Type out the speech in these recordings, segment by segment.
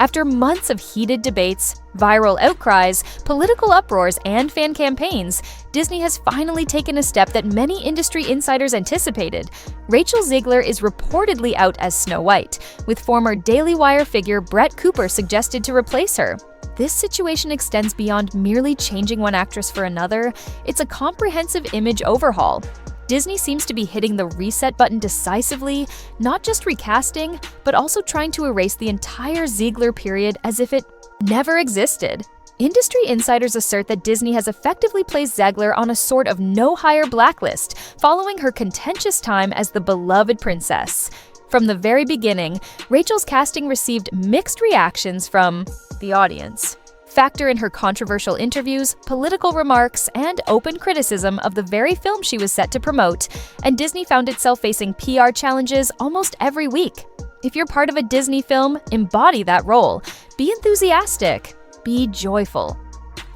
After months of heated debates, viral outcries, political uproars, and fan campaigns, Disney has finally taken a step that many industry insiders anticipated. Rachel Zegler is reportedly out as Snow White, with former Daily Wire figure Brett Cooper suggested to replace her. This situation extends beyond merely changing one actress for another. It's a comprehensive image overhaul. Disney seems to be hitting the reset button decisively, not just recasting, but also trying to erase the entire Zegler period as if it never existed. Industry insiders assert that Disney has effectively placed Zegler on a sort of no-hire blacklist, following her contentious time as the beloved princess. From the very beginning, Rachel's casting received mixed reactions from the audience. Factor in her controversial interviews, political remarks, and open criticism of the very film she was set to promote, and Disney found itself facing PR challenges almost every week. If you're part of a Disney film, embody that role. Be enthusiastic. Be joyful.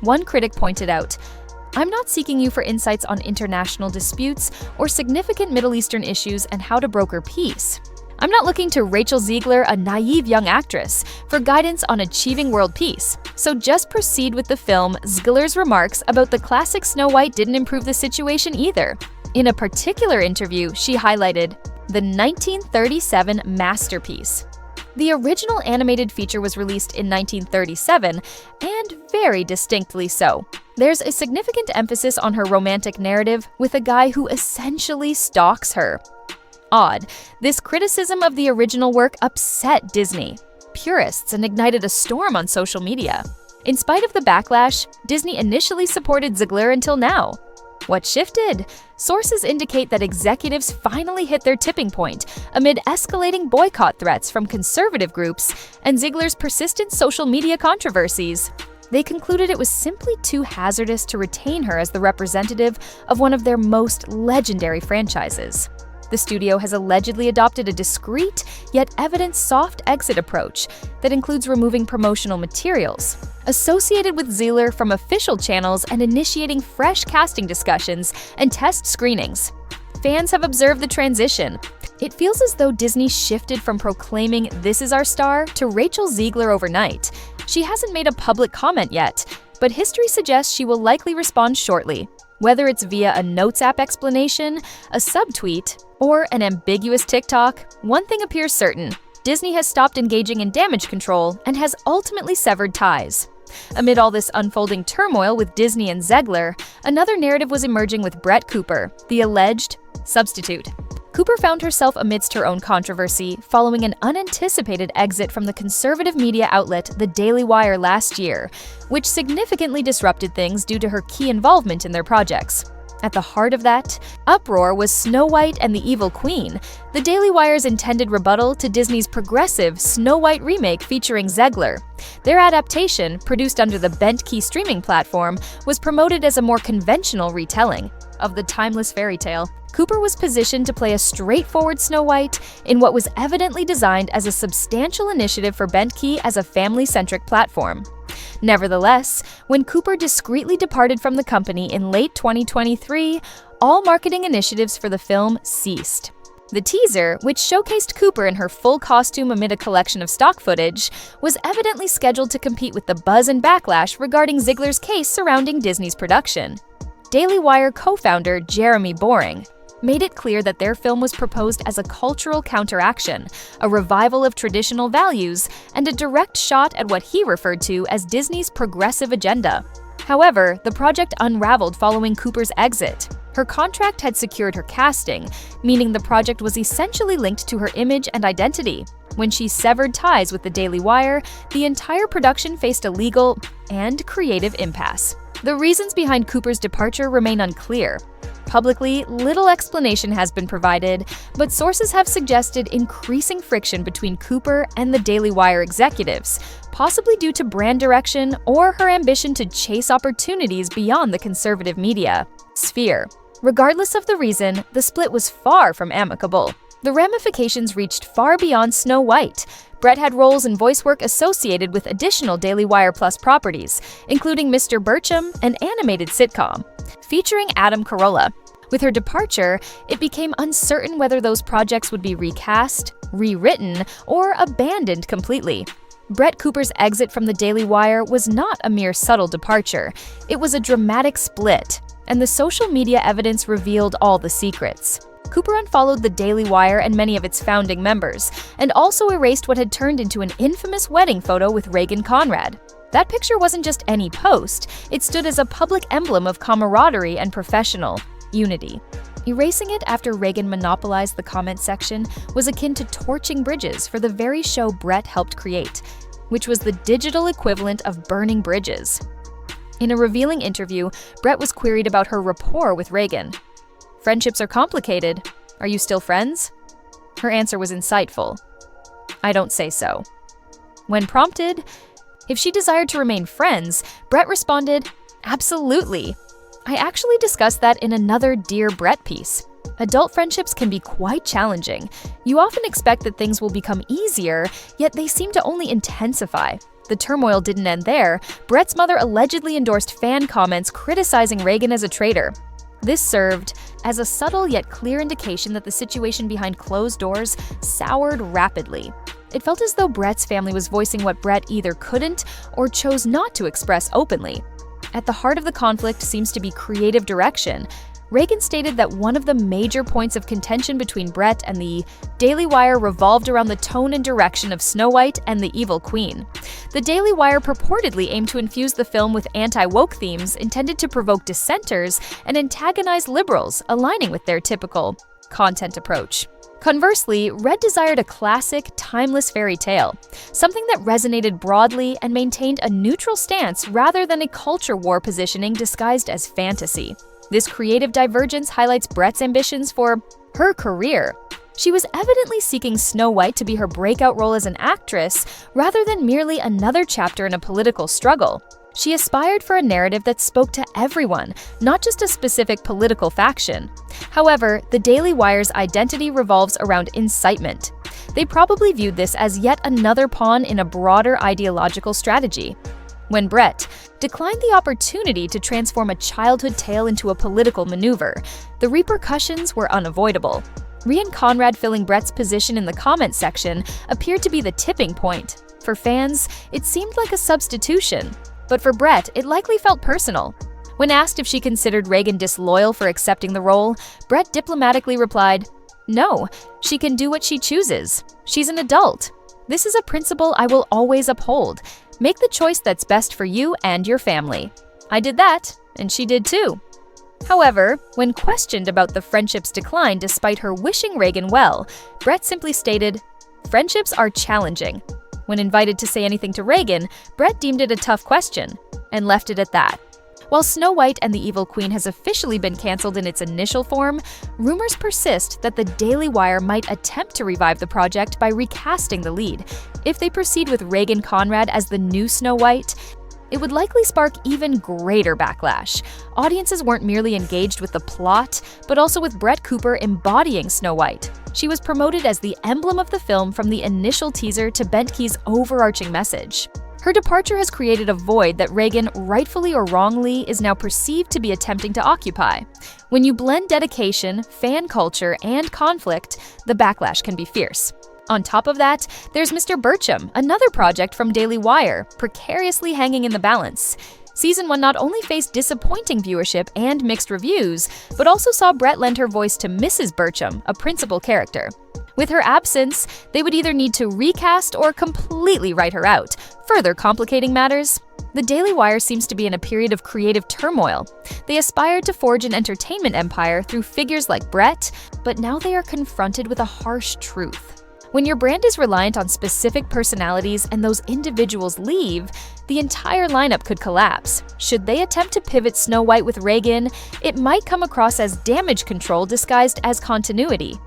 One critic pointed out, "I'm not seeking you for insights on international disputes or significant Middle Eastern issues and how to broker peace. I'm not looking to Rachel Zegler, a naive young actress, for guidance on achieving world peace. So just proceed with the film." Zegler's remarks about the classic Snow White didn't improve the situation either. In a particular interview, she highlighted the 1937 masterpiece. The original animated feature was released in 1937, and very distinctly so. There's a significant emphasis on her romantic narrative with a guy who essentially stalks her. Odd, this criticism of the original work upset Disney purists and ignited a storm on social media. In spite of the backlash, Disney initially supported Zegler until now. What shifted? Sources indicate that executives finally hit their tipping point amid escalating boycott threats from conservative groups and Zegler's persistent social media controversies. They concluded it was simply too hazardous to retain her as the representative of one of their most legendary franchises. The studio has allegedly adopted a discreet, yet evident soft exit approach that includes removing promotional materials associated with Zegler from official channels and initiating fresh casting discussions and test screenings. Fans have observed the transition. It feels as though Disney shifted from proclaiming "this is our star" to Rachel Zegler overnight. She hasn't made a public comment yet, but history suggests she will likely respond shortly. Whether it's via a Notes app explanation, a subtweet, or an ambiguous TikTok, one thing appears certain: Disney has stopped engaging in damage control and has ultimately severed ties. Amid all this unfolding turmoil with Disney and Zegler, another narrative was emerging with Brett Cooper, the alleged substitute. Cooper found herself amidst her own controversy following an unanticipated exit from the conservative media outlet The Daily Wire last year, which significantly disrupted things due to her key involvement in their projects. At the heart of that uproar was Snow White and the Evil Queen, The Daily Wire's intended rebuttal to Disney's progressive Snow White remake featuring Zegler. Their adaptation, produced under the Bent Key streaming platform, was promoted as a more conventional retelling of the timeless fairy tale. Cooper was positioned to play a straightforward Snow White in what was evidently designed as a substantial initiative for Bent Key as a family-centric platform. Nevertheless, when Cooper discreetly departed from the company in late 2023, all marketing initiatives for the film ceased. The teaser, which showcased Cooper in her full costume amid a collection of stock footage, was evidently scheduled to compete with the buzz and backlash regarding Zegler's case surrounding Disney's production. Daily Wire co-founder Jeremy Boring made it clear that their film was proposed as a cultural counteraction, a revival of traditional values, and a direct shot at what he referred to as Disney's progressive agenda. However, the project unraveled following Cooper's exit. Her contract had secured her casting, meaning the project was essentially linked to her image and identity. When she severed ties with the Daily Wire, the entire production faced a legal and creative impasse. The reasons behind Cooper's departure remain unclear. Publicly, little explanation has been provided, but sources have suggested increasing friction between Cooper and the Daily Wire executives, possibly due to brand direction or her ambition to chase opportunities beyond the conservative media sphere. Regardless of the reason, the split was far from amicable. The ramifications reached far beyond Snow White. Brett had roles and voice work associated with additional Daily Wire Plus properties, including Mr. Burcham, an animated sitcom, featuring Adam Carolla. With her departure, it became uncertain whether those projects would be recast, rewritten, or abandoned completely. Brett Cooper's exit from The Daily Wire was not a mere subtle departure. It was a dramatic split, and the social media evidence revealed all the secrets. Cooper unfollowed The Daily Wire and many of its founding members, and also erased what had turned into an infamous wedding photo with Reagan Conrad. That picture wasn't just any post, it stood as a public emblem of camaraderie and professional unity. Erasing it after Reagan monopolized the comment section was akin to torching bridges for the very show Brett helped create, which was the digital equivalent of burning bridges. In a revealing interview, Brett was queried about her rapport with Reagan. "Friendships are complicated. Are you still friends?" Her answer was insightful. "I don't say so." When prompted if she desired to remain friends, Brett responded, "Absolutely. I actually discussed that in another Dear Brett piece. Adult friendships can be quite challenging. You often expect that things will become easier, yet they seem to only intensify." The turmoil didn't end there. Brett's mother allegedly endorsed fan comments criticizing Reagan as a traitor. This served as a subtle yet clear indication that the situation behind closed doors soured rapidly. It felt as though Brett's family was voicing what Brett either couldn't or chose not to express openly. At the heart of the conflict seems to be creative direction. Reagan stated that one of the major points of contention between Brett and The Daily Wire revolved around the tone and direction of Snow White and the Evil Queen. The Daily Wire purportedly aimed to infuse the film with anti-woke themes intended to provoke dissenters and antagonize liberals, aligning with their typical content approach. Conversely, Red desired a classic, timeless fairy tale, something that resonated broadly and maintained a neutral stance rather than a culture war positioning disguised as fantasy. This creative divergence highlights Brett's ambitions for her career. She was evidently seeking Snow White to be her breakout role as an actress rather than merely another chapter in a political struggle. She aspired for a narrative that spoke to everyone, not just a specific political faction. However, The Daily Wire's identity revolves around incitement. They probably viewed this as yet another pawn in a broader ideological strategy. When Brett declined the opportunity to transform a childhood tale into a political maneuver, the repercussions were unavoidable. Reagan Conrad filling Brett's position in the comment section appeared to be the tipping point. For fans, it seemed like a substitution. But for Brett, it likely felt personal. When asked if she considered Reagan disloyal for accepting the role, Brett diplomatically replied, "No, she can do what she chooses. She's an adult. This is a principle I will always uphold. Make the choice that's best for you and your family. I did that, and she did too." However, when questioned about the friendship's decline despite her wishing Reagan well, Brett simply stated, "Friendships are challenging." When invited to say anything to Reagan, Brett deemed it a tough question, and left it at that. While Snow White and the Evil Queen has officially been canceled in its initial form, rumors persist that The Daily Wire might attempt to revive the project by recasting the lead. If they proceed with Reagan Conrad as the new Snow White, it would likely spark even greater backlash. Audiences weren't merely engaged with the plot, but also with Brett Cooper embodying Snow White. She was promoted as the emblem of the film from the initial teaser to Bentke's overarching message. Her departure has created a void that Reagan, rightfully or wrongly, is now perceived to be attempting to occupy. When you blend dedication, fan culture, and conflict, the backlash can be fierce. On top of that, there's Mr. Burcham, another project from Daily Wire, precariously hanging in the balance. Season 1 not only faced disappointing viewership and mixed reviews, but also saw Brett lend her voice to Mrs. Burcham, a principal character. With her absence, they would either need to recast or completely write her out, further complicating matters. The Daily Wire seems to be in a period of creative turmoil. They aspired to forge an entertainment empire through figures like Brett, but now they are confronted with a harsh truth. When your brand is reliant on specific personalities and those individuals leave, the entire lineup could collapse. Should they attempt to pivot Snow White with Reagan, it might come across as damage control disguised as continuity.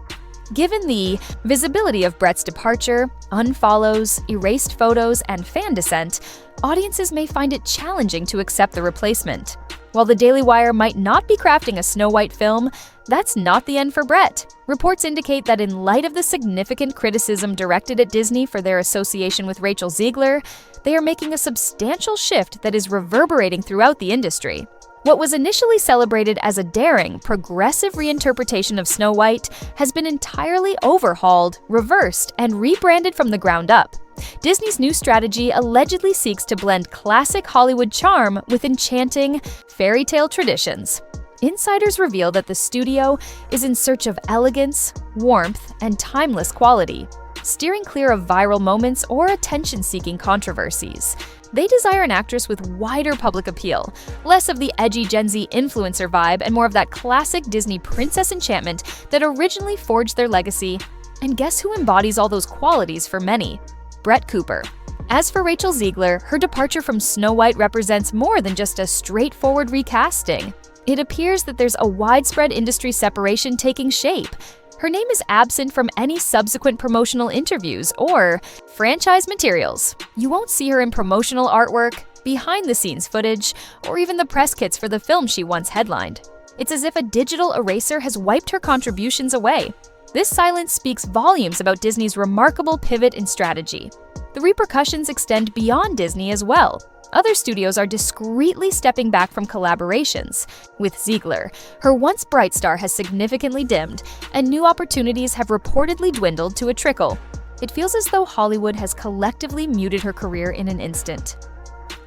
Given the visibility of Brett's departure, unfollows, erased photos, and fan dissent, audiences may find it challenging to accept the replacement. While the Daily Wire might not be crafting a Snow White film, that's not the end for Brett. Reports indicate that in light of the significant criticism directed at Disney for their association with Rachel Zegler, they are making a substantial shift that is reverberating throughout the industry. What was initially celebrated as a daring, progressive reinterpretation of Snow White has been entirely overhauled, reversed, and rebranded from the ground up. Disney's new strategy allegedly seeks to blend classic Hollywood charm with enchanting fairy tale traditions. Insiders reveal that the studio is in search of elegance, warmth, and timeless quality, steering clear of viral moments or attention-seeking controversies. They desire an actress with wider public appeal, less of the edgy Gen Z influencer vibe and more of that classic Disney princess enchantment that originally forged their legacy. And guess who embodies all those qualities for many? Brett Cooper. As for Rachel Zegler, her departure from Snow White represents more than just a straightforward recasting. It appears that there's a widespread industry separation taking shape. Her name is absent from any subsequent promotional interviews or franchise materials. You won't see her in promotional artwork, behind-the-scenes footage, or even the press kits for the film she once headlined. It's as if a digital eraser has wiped her contributions away. This silence speaks volumes about Disney's remarkable pivot in strategy. The repercussions extend beyond Disney as well. Other studios are discreetly stepping back from collaborations. With Zegler, her once bright star has significantly dimmed, and new opportunities have reportedly dwindled to a trickle. It feels as though Hollywood has collectively muted her career in an instant.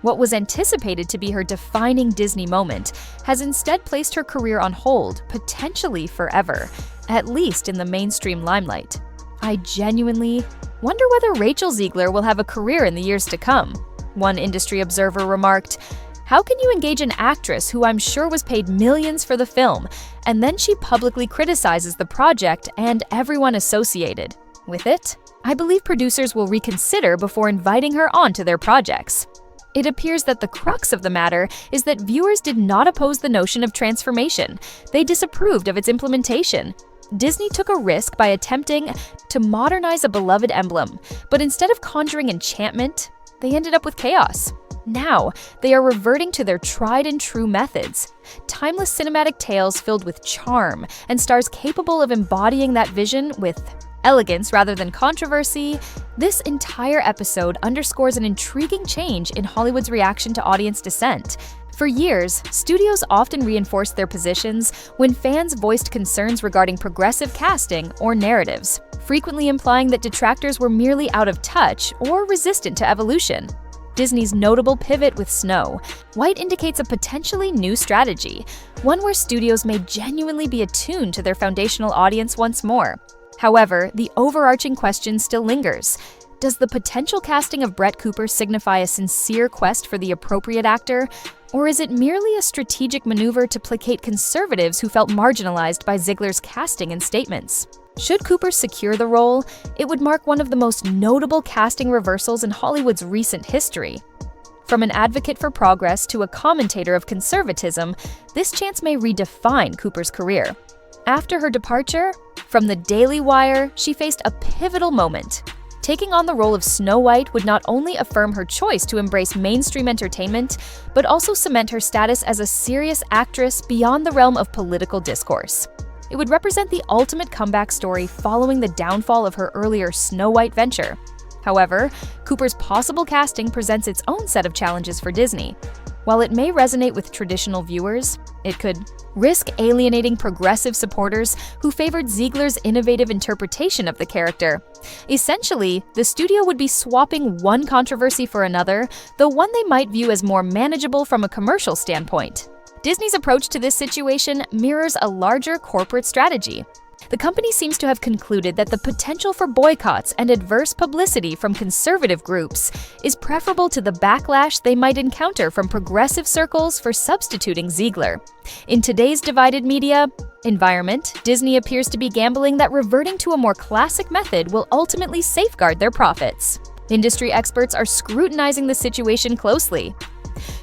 What was anticipated to be her defining Disney moment has instead placed her career on hold, potentially forever, at least in the mainstream limelight. I genuinely wonder whether Rachel Zegler will have a career in the years to come. One industry observer remarked, "How can you engage an actress who I'm sure was paid millions for the film, and then she publicly criticizes the project and everyone associated with it? I believe producers will reconsider before inviting her onto their projects." It appears that the crux of the matter is that viewers did not oppose the notion of transformation. They disapproved of its implementation. Disney took a risk by attempting to modernize a beloved emblem, but instead of conjuring enchantment, they ended up with chaos. Now, they are reverting to their tried-and-true methods. Timeless cinematic tales filled with charm and stars capable of embodying that vision with elegance rather than controversy. This entire episode underscores an intriguing change in Hollywood's reaction to audience dissent. For years, studios often reinforced their positions when fans voiced concerns regarding progressive casting or narratives, frequently implying that detractors were merely out of touch or resistant to evolution. Disney's notable pivot with Snow White indicates a potentially new strategy, one where studios may genuinely be attuned to their foundational audience once more. However, the overarching question still lingers. Does the potential casting of Brett Cooper signify a sincere quest for the appropriate actor, or is it merely a strategic maneuver to placate conservatives who felt marginalized by Zegler's casting and statements? Should Cooper secure the role, it would mark one of the most notable casting reversals in Hollywood's recent history. From an advocate for progress to a commentator of conservatism, this chance may redefine Cooper's career. After her departure, from the Daily Wire, she faced a pivotal moment. Taking on the role of Snow White would not only affirm her choice to embrace mainstream entertainment, but also cement her status as a serious actress beyond the realm of political discourse. It would represent the ultimate comeback story following the downfall of her earlier Snow White venture. However, Cooper's possible casting presents its own set of challenges for Disney. While it may resonate with traditional viewers, it could risk alienating progressive supporters who favored Zegler's innovative interpretation of the character. Essentially, the studio would be swapping one controversy for another, though one they might view as more manageable from a commercial standpoint. Disney's approach to this situation mirrors a larger corporate strategy. The company seems to have concluded that the potential for boycotts and adverse publicity from conservative groups is preferable to the backlash they might encounter from progressive circles for substituting Zegler. In today's divided media environment, Disney appears to be gambling that reverting to a more classic method will ultimately safeguard their profits. Industry experts are scrutinizing the situation closely.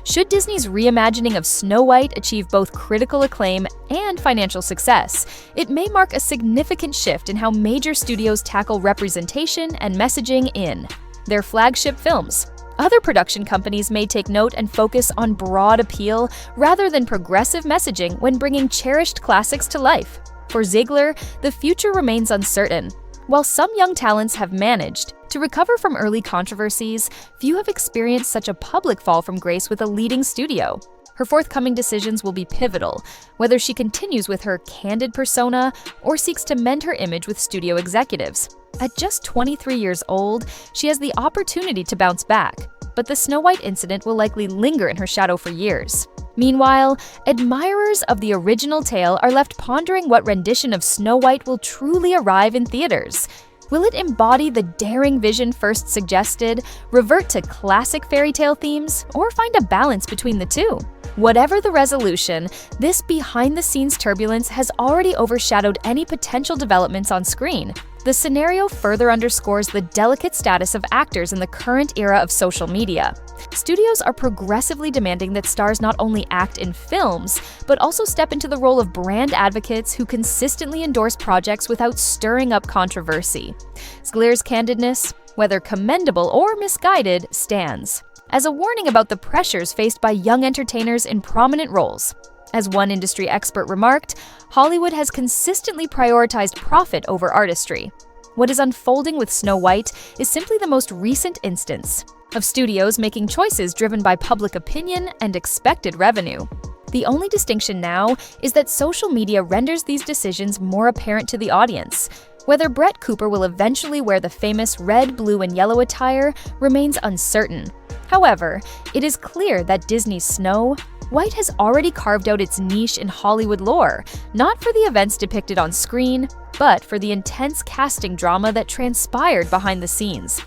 Should Disney's reimagining of Snow White achieve both critical acclaim and financial success, it may mark a significant shift in how major studios tackle representation and messaging in their flagship films. Other production companies may take note and focus on broad appeal rather than progressive messaging when bringing cherished classics to life. For Zegler, the future remains uncertain. While some young talents have managed to recover from early controversies, few have experienced such a public fall from grace with a leading studio. Her forthcoming decisions will be pivotal, whether she continues with her candid persona or seeks to mend her image with studio executives. At just 23 years old, she has the opportunity to bounce back, but the Snow White incident will likely linger in her shadow for years. Meanwhile, admirers of the original tale are left pondering what rendition of Snow White will truly arrive in theaters. Will it embody the daring vision first suggested, revert to classic fairy tale themes, or find a balance between the two? Whatever the resolution, this behind-the-scenes turbulence has already overshadowed any potential developments on screen. The scenario further underscores the delicate status of actors in the current era of social media. Studios are progressively demanding that stars not only act in films, but also step into the role of brand advocates who consistently endorse projects without stirring up controversy. Zegler's candidness, whether commendable or misguided, stands as a warning about the pressures faced by young entertainers in prominent roles. As one industry expert remarked, Hollywood has consistently prioritized profit over artistry. What is unfolding with Snow White is simply the most recent instance of studios making choices driven by public opinion and expected revenue. The only distinction now is that social media renders these decisions more apparent to the audience. Whether Brett Cooper will eventually wear the famous red, blue, and yellow attire remains uncertain. However, it is clear that Disney's Snow White has already carved out its niche in Hollywood lore, not for the events depicted on screen, but for the intense casting drama that transpired behind the scenes.